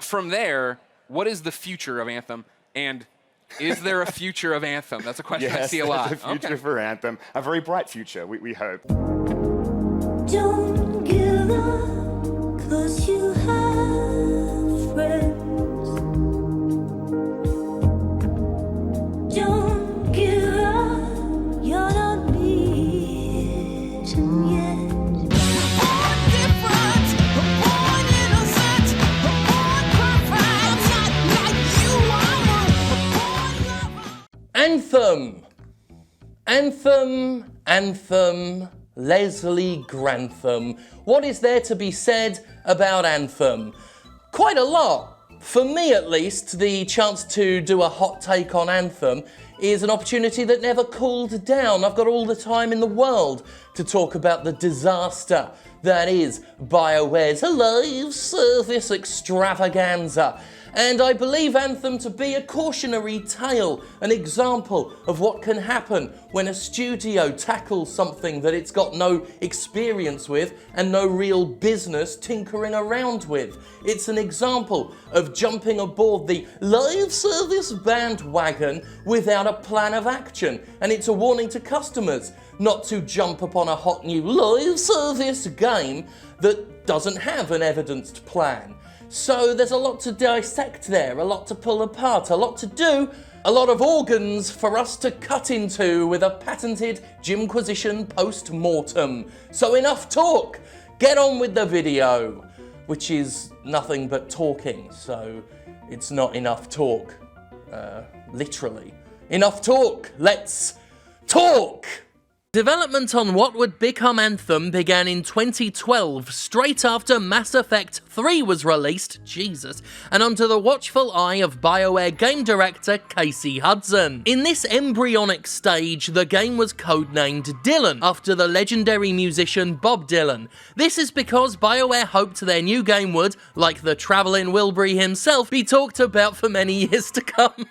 from there, what is the future of Anthem? And is there a future of Anthem? That's a question I see a lot. Yes, there's a future for Anthem. A very bright future, we hope. Don't give up, 'cause you have friends. Don't give up, you're not beaten yet. Anthem, Leslie Grantham. What is there to be said about Anthem? Quite a lot. For me, at least, the chance to do a hot take on Anthem is an opportunity that never cooled down. I've got all the time in the world to talk about the disaster that is BioWare's live service extravaganza. And I believe Anthem to be a cautionary tale, an example of what can happen when a studio tackles something that it's got no experience with and no real business tinkering around with. It's an example of jumping aboard the live service bandwagon without a plan of action. And it's a warning to customers not to jump upon a hot new live service game that doesn't have an evidenced plan. So there's a lot to dissect there, a lot to pull apart, a lot to do, a lot of organs for us to cut into with a patented Jimquisition Post-Mortem. So enough talk, get on with the video, which is nothing but talking, so it's not enough talk, literally. Enough talk, let's talk! Development on what would become Anthem began in 2012, straight after Mass Effect 3 was released, Jesus, and under the watchful eye of BioWare game director Casey Hudson. In this embryonic stage, the game was codenamed Dylan, after the legendary musician Bob Dylan. This is because BioWare hoped their new game would, like the travelling Wilbury himself, be talked about for many years to come.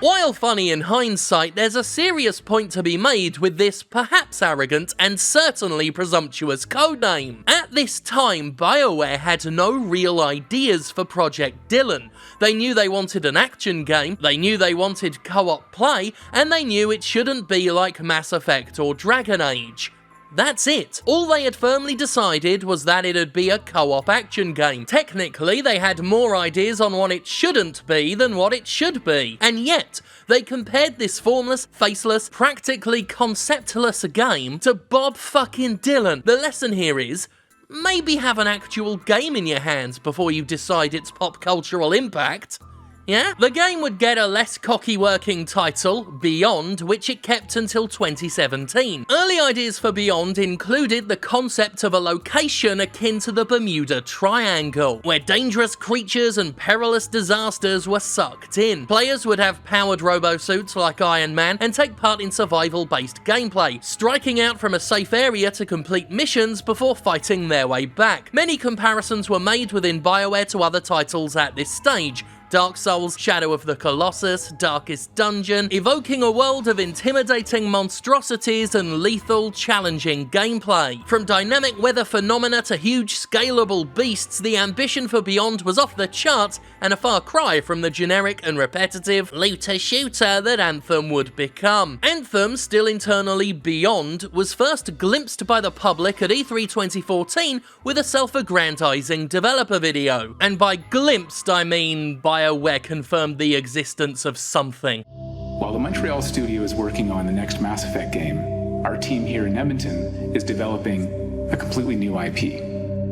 While funny in hindsight, there's a serious point to be made with this perhaps arrogant and certainly presumptuous codename. At this time, BioWare had no real ideas for Project Dylan. They knew they wanted an action game, they knew they wanted co-op play, and they knew it shouldn't be like Mass Effect or Dragon Age. That's it. All they had firmly decided was that it'd be a co-op action game. Technically, they had more ideas on what it shouldn't be than what it should be. And yet, they compared this formless, faceless, practically conceptless game to Bob fucking Dylan. The lesson here is, maybe have an actual game in your hands before you decide its pop cultural impact. Yeah? The game would get a less cocky working title, Beyond, which it kept until 2017. Early ideas for Beyond included the concept of a location akin to the Bermuda Triangle, where dangerous creatures and perilous disasters were sucked in. Players would have powered robo-suits like Iron Man and take part in survival-based gameplay, striking out from a safe area to complete missions before fighting their way back. Many comparisons were made within BioWare to other titles at this stage. Dark Souls, Shadow of the Colossus, Darkest Dungeon, evoking a world of intimidating monstrosities and lethal, challenging gameplay. From dynamic weather phenomena to huge, scalable beasts, the ambition for Beyond was off the charts and a far cry from the generic and repetitive looter-shooter that Anthem would become. Anthem, still internally Beyond, was first glimpsed by the public at E3 2014 with a self-aggrandizing developer video. And by glimpsed, I mean BioWare confirmed the existence of something. While the Montreal studio is working on the next Mass Effect game, our team here in Edmonton is developing a completely new IP.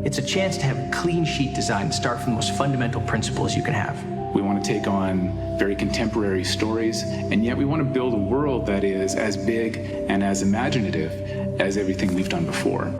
It's a chance to have a clean sheet design and start from the most fundamental principles you can have. We want to take on very contemporary stories, and yet we want to build a world that is as big and as imaginative as everything we've done before.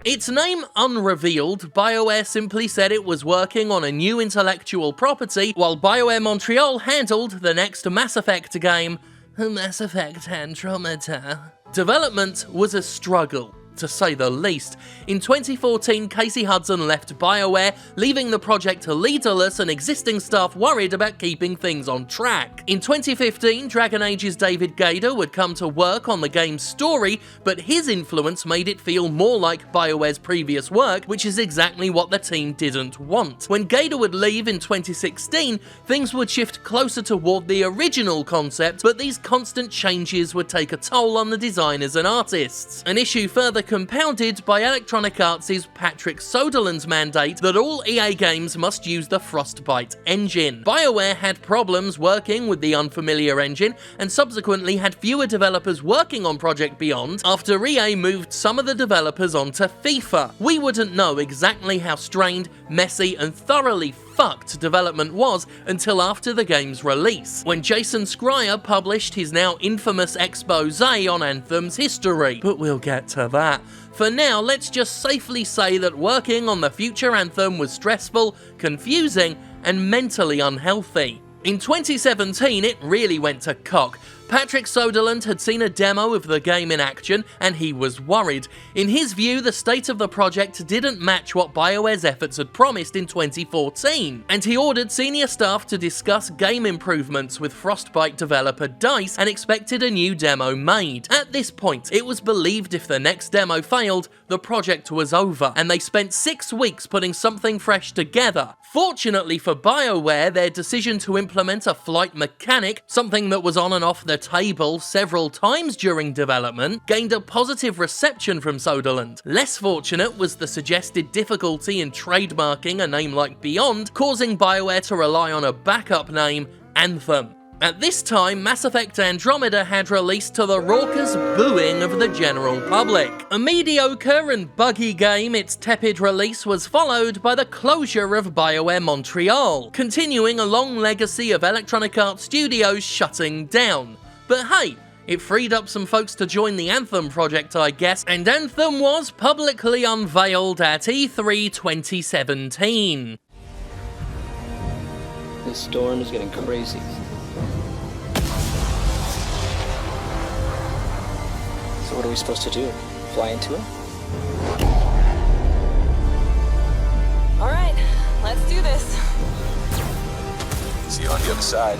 Its name unrevealed, BioWare simply said it was working on a new intellectual property, while BioWare Montreal handled the next Mass Effect game, Mass Effect Andromeda. Development was a struggle. to say the least. In 2014, Casey Hudson left BioWare, leaving the project leaderless and existing staff worried about keeping things on track. In 2015, Dragon Age's David Gaider would come to work on the game's story, but his influence made it feel more like BioWare's previous work, which is exactly what the team didn't want. When Gaider would leave in 2016, things would shift closer toward the original concept, but these constant changes would take a toll on the designers and artists. An issue further compounded by Electronic Arts' Patrick Soderlund's mandate that all EA games must use the Frostbite engine. BioWare had problems working with the unfamiliar engine, and subsequently had fewer developers working on Project Beyond after EA moved some of the developers onto FIFA. We wouldn't know exactly how strained, messy, and thoroughly fucked development was until after the game's release, when Jason Schreier published his now infamous expose on Anthem's history. But we'll get to that. For now, let's just safely say that working on the future Anthem was stressful, confusing, and mentally unhealthy. In 2017, it really went to cock. Patrick Soderlund had seen a demo of the game in action, and he was worried. In his view, the state of the project didn't match what BioWare's efforts had promised in 2014, and he ordered senior staff to discuss game improvements with Frostbite developer DICE and expected a new demo made. At this point, it was believed if the next demo failed, the project was over, and they spent 6 weeks putting something fresh together. Fortunately for BioWare, their decision to implement a flight mechanic, something that was on and off the table several times during development, gained a positive reception from Soderlund. Less fortunate was the suggested difficulty in trademarking a name like Beyond, causing BioWare to rely on a backup name, Anthem. At this time, Mass Effect Andromeda had released to the raucous booing of the general public. A mediocre and buggy game, its tepid release was followed by the closure of BioWare Montreal, continuing a long legacy of Electronic Arts studios shutting down. But hey, it freed up some folks to join the Anthem project, I guess, and Anthem was publicly unveiled at E3 2017. This storm is getting crazy. So what are we supposed to do? Fly into it? All right, let's do this. See you on the other side.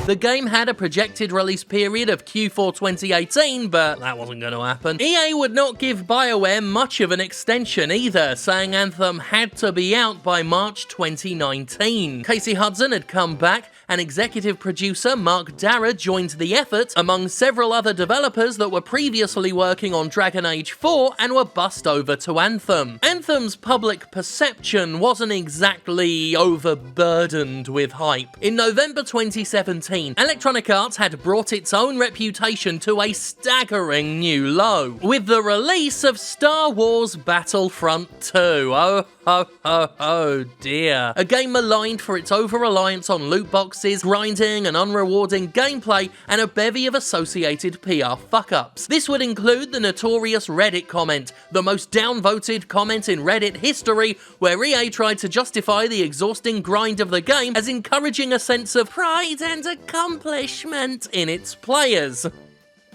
The game had a projected release period of Q4 2018, but that wasn't going to happen. EA would not give BioWare much of an extension either, saying Anthem had to be out by March 2019. Casey Hudson had come back, and executive producer Mark Darrah joined the effort, among several other developers that were previously working on Dragon Age 4 and were bussed over to Anthem. Anthem's public perception wasn't exactly overburdened with hype. In November 2017, Electronic Arts had brought its own reputation to a staggering new low, with the release of Star Wars Battlefront 2. Oh dear. A game maligned for its over-reliance on loot boxes, grinding and unrewarding gameplay, and a bevy of associated PR fuck-ups. This would include the notorious Reddit comment, the most downvoted comment in Reddit history, where EA tried to justify the exhausting grind of the game as encouraging a sense of pride and accomplishment in its players.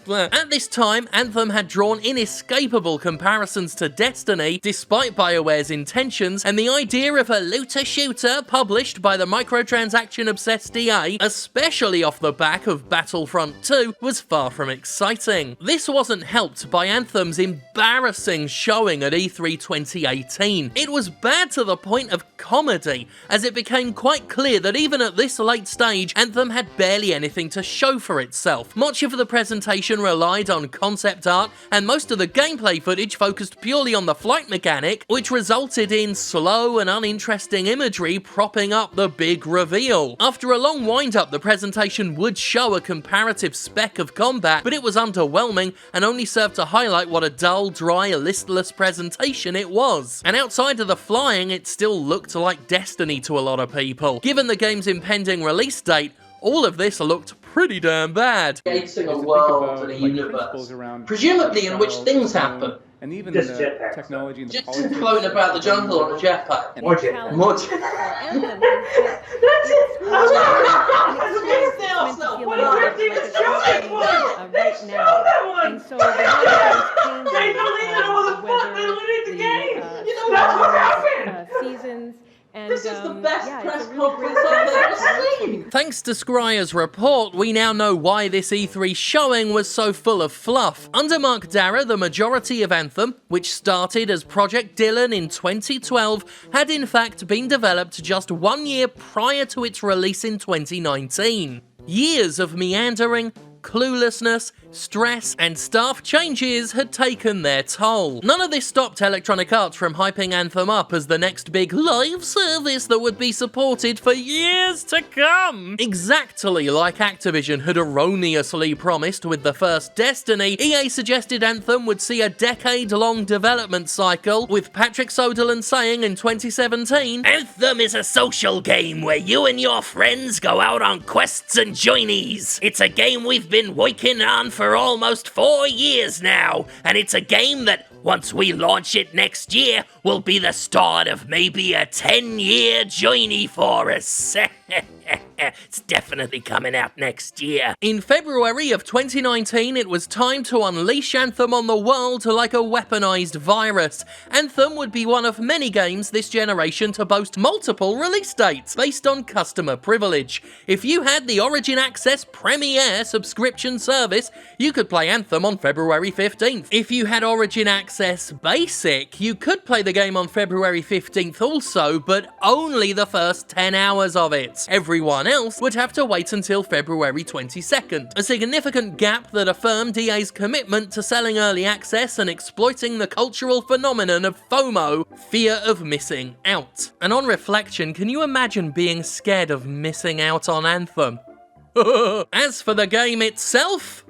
At this time, Anthem had drawn inescapable comparisons to Destiny, despite BioWare's intentions, and the idea of a looter-shooter published by the microtransaction-obsessed EA, especially off the back of Battlefront 2, was far from exciting. This wasn't helped by Anthem's embarrassing showing at E3 2018. It was bad to the point of comedy, as it became quite clear that even at this late stage, Anthem had barely anything to show for itself. Much of the presentation relied on concept art, and most of the gameplay footage focused purely on the flight mechanic, which resulted in slow and uninteresting imagery propping up the big reveal. After a long wind-up, the presentation would show a comparative speck of combat, but it was underwhelming and only served to highlight what a dull, dry, listless presentation it was. And outside of the flying, it still looked like Destiny to a lot of people. Given the game's impending release date, all of this looked pretty damn bad. Creating a world and a universe, presumably in which things happen, and even Just the jetpacks. technology and the Just politics floating about the jungle on a jetpack. and More jetpacks. More Anthem right now, and so the seasons. And, This is the best yeah, press it's a really conference I've ever seen! Thanks to Scryer's report, we now know why this E3 showing was so full of fluff. Under Mark Darrah, the majority of Anthem, which started as Project Dylan in 2012, had in fact been developed just 1 year prior to its release in 2019. Years of meandering, cluelessness, stress, and staff changes had taken their toll. None of this stopped Electronic Arts from hyping Anthem up as the next big live service that would be supported for years to come. Exactly like Activision had erroneously promised with the first Destiny, EA suggested Anthem would see a decade-long development cycle, with Patrick Soderlund saying in 2017, "Anthem is a social game where you and your friends go out on quests and journeys. It's a game we've been working on for almost 4 years now, and it's a game that, once we launch it next year, will be the start of maybe a 10-year journey for us." It's definitely coming out next year. In February of 2019, it was time to unleash Anthem on the world like a weaponized virus. Anthem would be one of many games this generation to boast multiple release dates based on customer privilege. If you had the Origin Access Premier subscription service, you could play Anthem on February 15th. If you had Origin Access Basic, you could play the game on February 15th also, but only the first 10 hours of it. Everyone else would have to wait until February 22nd, a significant gap that affirmed EA's commitment to selling early access and exploiting the cultural phenomenon of FOMO, fear of missing out. And on reflection, can you imagine being scared of missing out on Anthem? As for the game itself,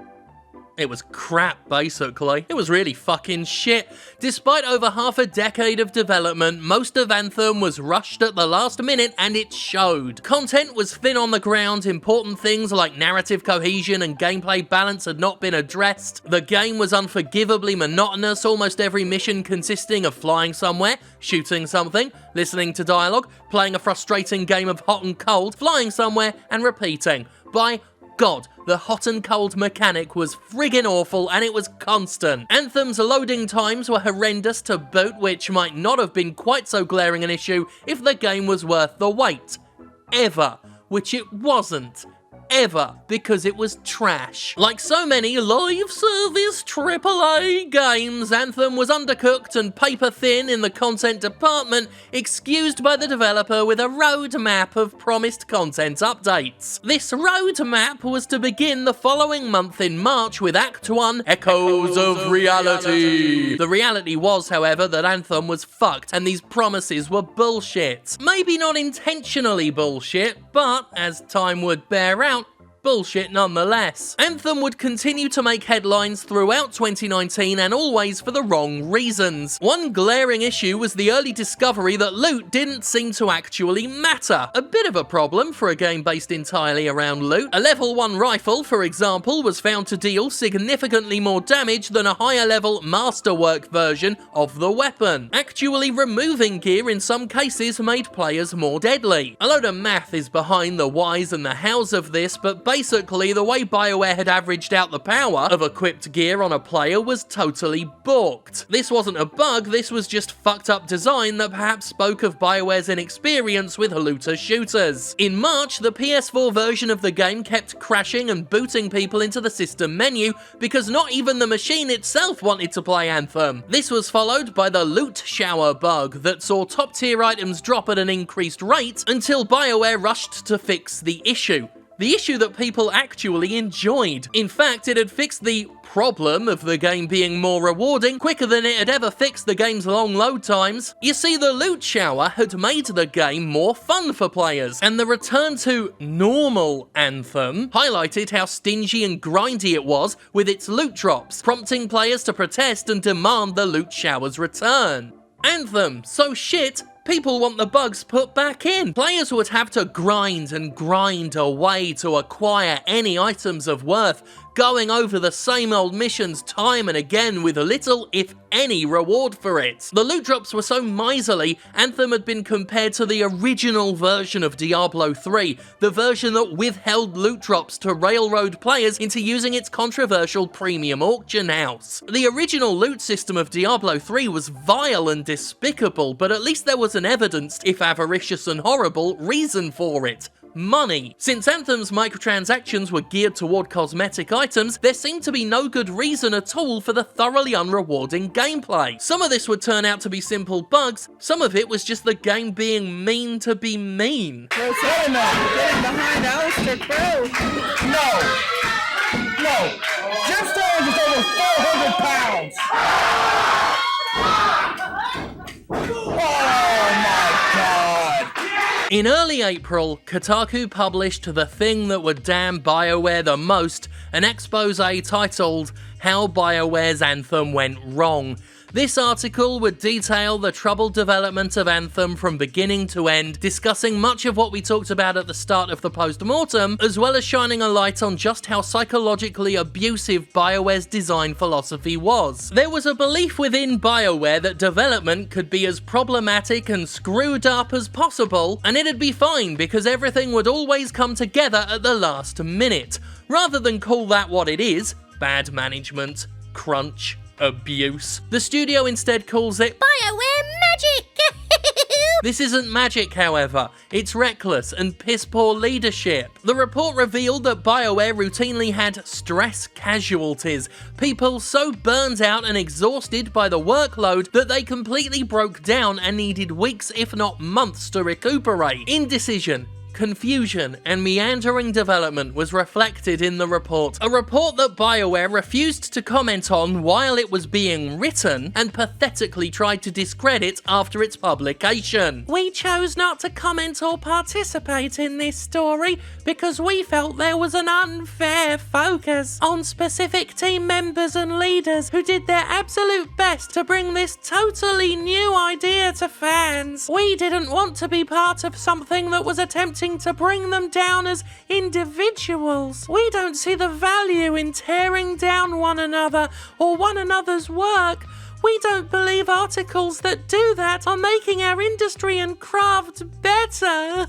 it was crap, basically. It was really fucking shit. Despite over half a decade of development, most of Anthem was rushed at the last minute, and it showed. Content was thin on the ground, important things like narrative cohesion and gameplay balance had not been addressed. The game was unforgivably monotonous, almost every mission consisting of flying somewhere, shooting something, listening to dialogue, playing a frustrating game of hot and cold, flying somewhere, and repeating. By God, the hot and cold mechanic was friggin' awful, and it was constant. Anthem's loading times were horrendous to boot, which might not have been quite so glaring an issue if the game was worth the wait. Ever. Which it wasn't. Ever, because it was trash. Like so many live service AAA games, Anthem was undercooked and paper thin in the content department, excused by the developer with a roadmap of promised content updates. This roadmap was to begin the following month in March with Act 1, Echoes of Reality. The reality was, however, that Anthem was fucked and these promises were bullshit. Maybe not intentionally bullshit, but, as time would bear out, bullshit nonetheless. Anthem would continue to make headlines throughout 2019 and always for the wrong reasons. One glaring issue was the early discovery that loot didn't seem to actually matter. A bit of a problem for a game based entirely around loot. A level 1 rifle, for example, was found to deal significantly more damage than a higher level masterwork version of the weapon. Actually removing gear in some cases made players more deadly. A load of math is behind the whys and the hows of this, but basically, the way BioWare had averaged out the power of equipped gear on a player was totally balked. This wasn't a bug, this was just fucked up design that perhaps spoke of BioWare's inexperience with looter shooters. In March, the PS4 version of the game kept crashing and booting people into the system menu because not even the machine itself wanted to play Anthem. This was followed by the loot shower bug that saw top tier items drop at an increased rate until BioWare rushed to fix the issue. The issue that people actually enjoyed. In fact, it had fixed the problem of the game being more rewarding quicker than it had ever fixed the game's long load times. You see, the loot shower had made the game more fun for players, and the return to normal Anthem highlighted how stingy and grindy it was with its loot drops, prompting players to protest and demand the loot shower's return. Anthem, so shit, people want the bugs put back in. Players would have to grind and grind away to acquire any items of worth, going over the same old missions time and again with little, if any, reward for it. The loot drops were so miserly, Anthem had been compared to the original version of Diablo 3, the version that withheld loot drops to railroad players into using its controversial premium auction house. The original loot system of Diablo 3 was vile and despicable, but at least there was an evidenced, if avaricious and horrible, reason for it. Money. Since Anthem's microtransactions were geared toward cosmetic items, there seemed to be no good reason at all for the thoroughly unrewarding gameplay. Some of this would turn out to be simple bugs, some of it was just the game being mean to be mean. Getting behind Alistair Crow. No! Jim Stones is over 400 pounds! In early April, Kotaku published the thing that would damn BioWare the most, an expose titled How BioWare's Anthem Went Wrong. This article would detail the troubled development of Anthem from beginning to end, discussing much of what we talked about at the start of the Post-Mortem, as well as shining a light on just how psychologically abusive BioWare's design philosophy was. There was a belief within BioWare that development could be as problematic and screwed up as possible, and it'd be fine because everything would always come together at the last minute, rather than call that what it is: bad management, crunch, abuse. The studio instead calls it BioWare magic! This isn't magic, however. It's reckless and piss-poor leadership. The report revealed that BioWare routinely had stress casualties, people so burned out and exhausted by the workload that they completely broke down and needed weeks, if not months, to recuperate. Indecision, confusion, and meandering development was reflected in the report, a report that BioWare refused to comment on while it was being written and pathetically tried to discredit after its publication. "We chose not to comment or participate in this story because we felt there was an unfair focus on specific team members and leaders who did their absolute best to bring this totally new idea to fans. We didn't want to be part of something that was attempting to bring them down as individuals. We don't see the value in tearing down one another or one another's work. We don't believe articles that do that are making our industry and craft better,"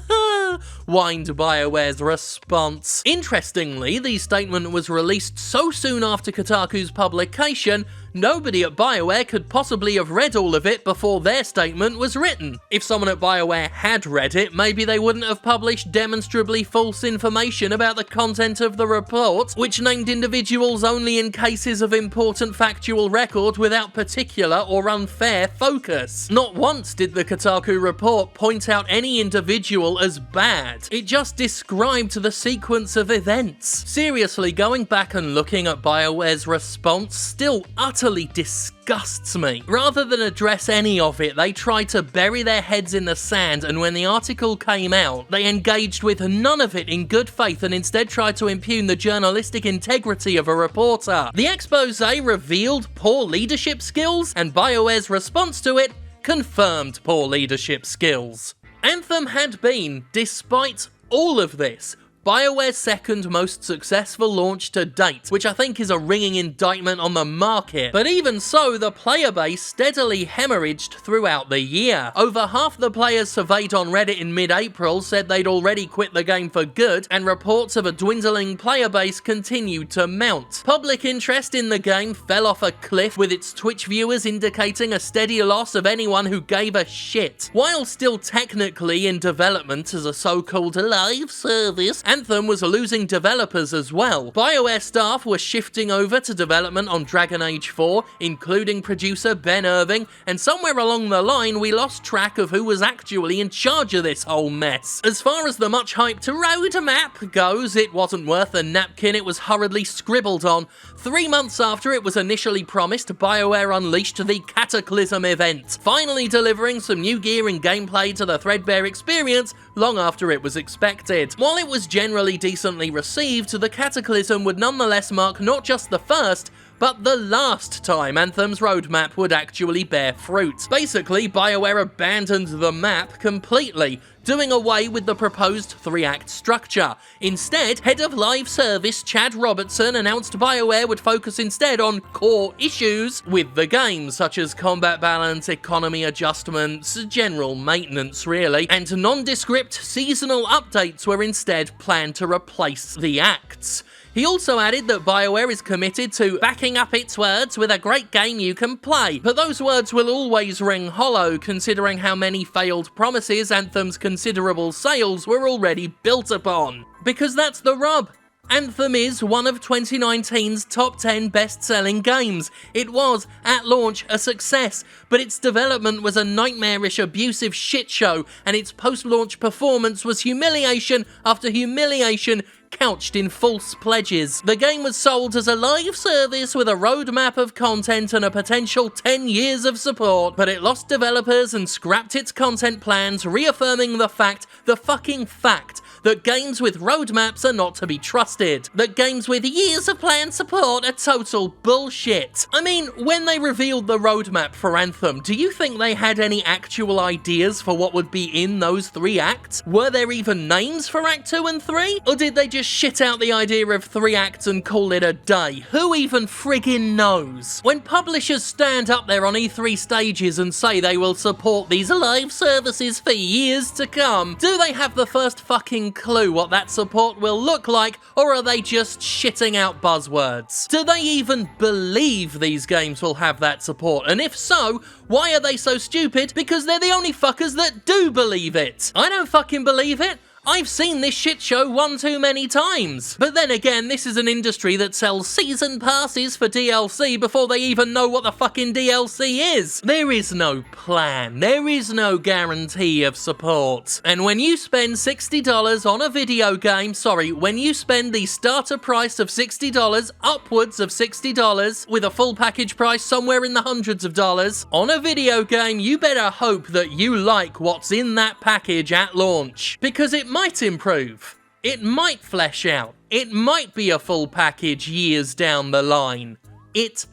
whined BioWare's response. Interestingly, the statement was released so soon after Kotaku's publication, nobody at BioWare could possibly have read all of it before their statement was written. If someone at BioWare had read it, maybe they wouldn't have published demonstrably false information about the content of the report, which named individuals only in cases of important factual record without particular or unfair focus. Not once did the Kotaku report point out any individual as bad. It just described the sequence of events. Seriously, going back and looking at BioWare's response still utterly disgusts me. Rather than address any of it, they tried to bury their heads in the sand, and when the article came out, they engaged with none of it in good faith and instead tried to impugn the journalistic integrity of a reporter. The expose revealed poor leadership skills, and BioWare's response to it confirmed poor leadership skills. Anthem had been, despite all of this, BioWare's second most successful launch to date, which I think is a ringing indictment on the market. But even so, the player base steadily hemorrhaged throughout the year. Over half the players surveyed on Reddit in mid-April said they'd already quit the game for good, and reports of a dwindling player base continued to mount. Public interest in the game fell off a cliff, with its Twitch viewers indicating a steady loss of anyone who gave a shit. While still technically in development as a so-called live service, Anthem was losing developers as well. BioWare staff were shifting over to development on Dragon Age 4, including producer Ben Irving, and somewhere along the line we lost track of who was actually in charge of this whole mess. As far as the much hyped roadmap goes, it wasn't worth the napkin it was hurriedly scribbled on. 3 months after it was initially promised, BioWare unleashed the Cataclysm event, finally delivering some new gear and gameplay to the threadbare experience long after it was expected. While it was generally decently received, the Cataclysm would nonetheless mark not just the first, but the last time Anthem's roadmap would actually bear fruit. Basically, BioWare abandoned the map completely, doing away with the proposed 3-act structure. Instead, head of live service Chad Robertson announced BioWare would focus instead on core issues with the game, such as combat balance, economy adjustments, general maintenance really, and nondescript seasonal updates were instead planned to replace the acts. He also added that BioWare is committed to backing up its words with a great game you can play, but those words will always ring hollow considering how many failed promises Anthem's considerable sales were already built upon. Because that's the rub. Anthem is one of 2019's top 10 best-selling games. It was, at launch, a success, but its development was a nightmarish, abusive shitshow, and its post-launch performance was humiliation after humiliation couched in false pledges. The game was sold as a live service with a roadmap of content and a potential 10 years of support, but it lost developers and scrapped its content plans, reaffirming the fucking fact, that games with roadmaps are not to be trusted. That games with years of planned support are total bullshit. I mean, when they revealed the roadmap for Anthem, do you think they had any actual ideas for what would be in those 3 acts? Were there even names for Act 2 and 3? Or did they just shit out the idea of 3 acts and call it a day? Who even friggin' knows? When publishers stand up there on E3 stages and say they will support these live services for years to come, do they have the first fucking clue what that support will look like, or are they just shitting out buzzwords? Do they even believe these games will have that support? And if so, why are they so stupid? Because they're the only fuckers that do believe it. I don't fucking believe it. I've seen this shit show one too many times. But then again, this is an industry that sells season passes for DLC before they even know what the fucking DLC is. There is no plan. There is no guarantee of support. And when you spend $60 on a video game, when you spend the starter price of $60, upwards of $60, with a full package price somewhere in the hundreds of dollars, on a video game, you better hope that you like what's in that package at launch. Because it might improve. It might flesh out. It might be a full package years down the line. It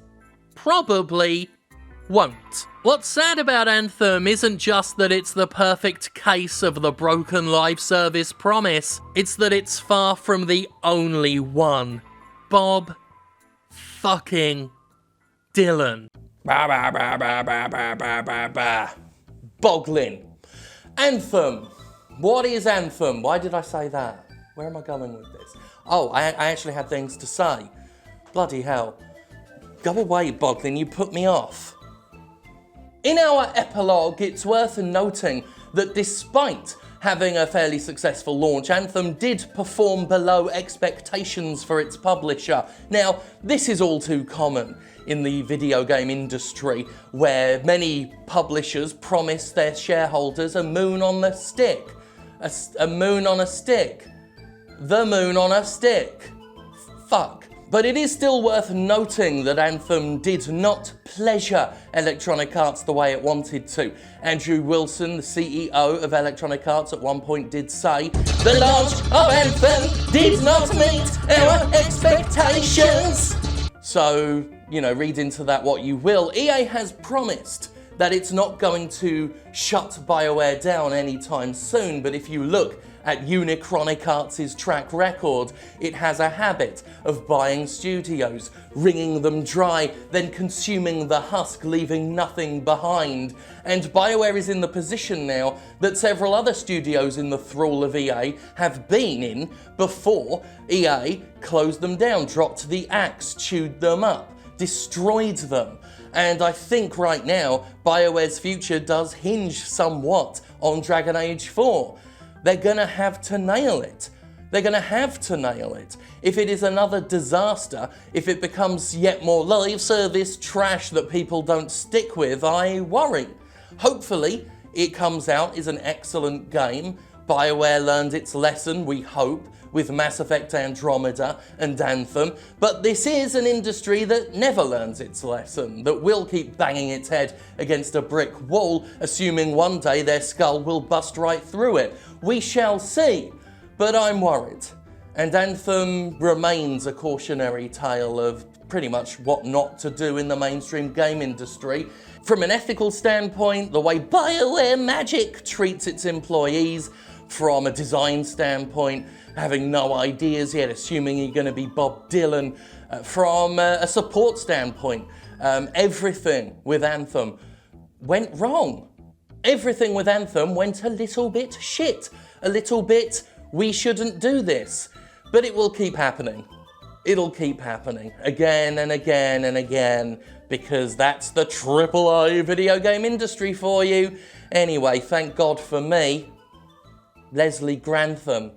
probably won't. What's sad about Anthem isn't just that it's the perfect case of the broken live service promise. It's that it's far from the only one. Bob fucking Dylan. Boglin. Anthem. What is Anthem? Why did I say that? Where am I going with this? Oh, I actually had things to say. Bloody hell. Go away, Boglin, you put me off. In our epilogue, it's worth noting that despite having a fairly successful launch, Anthem did perform below expectations for its publisher. Now, this is all too common in the video game industry, where many publishers promise their shareholders a moon on the stick. A moon on a stick. The moon on a stick. Fuck. But it is still worth noting that Anthem did not pleasure Electronic Arts the way it wanted to. Andrew Wilson, the CEO of Electronic Arts, at one point did say, "The launch of Anthem did not meet our expectations." So, read into that what you will. EA has promised that it's not going to shut BioWare down anytime soon, but if you look at Unicronic Arts' track record, it has a habit of buying studios, wringing them dry, then consuming the husk, leaving nothing behind. And BioWare is in the position now that several other studios in the thrall of EA have been in before EA closed them down, dropped the axe, chewed them up, destroyed them. And I think right now, BioWare's future does hinge somewhat on Dragon Age 4. They're gonna have to nail it. They're gonna have to nail it. If it is another disaster, if it becomes yet more live service trash that people don't stick with, I worry. Hopefully, it comes out as an excellent game. BioWare learned its lesson, we hope, with Mass Effect Andromeda and Anthem, but this is an industry that never learns its lesson, that will keep banging its head against a brick wall, assuming one day their skull will bust right through it. We shall see, but I'm worried. And Anthem remains a cautionary tale of pretty much what not to do in the mainstream game industry. From an ethical standpoint, the way BioWare Magic treats its employees. From a design standpoint, having no ideas yet, assuming you're going to be Bob Dylan. From a support standpoint, everything with Anthem went wrong. Everything with Anthem went a little bit shit. A little bit, we shouldn't do this. But it will keep happening. It'll keep happening again and again and again, because that's the AAA video game industry for you. Anyway, thank God for me, Leslie Grantham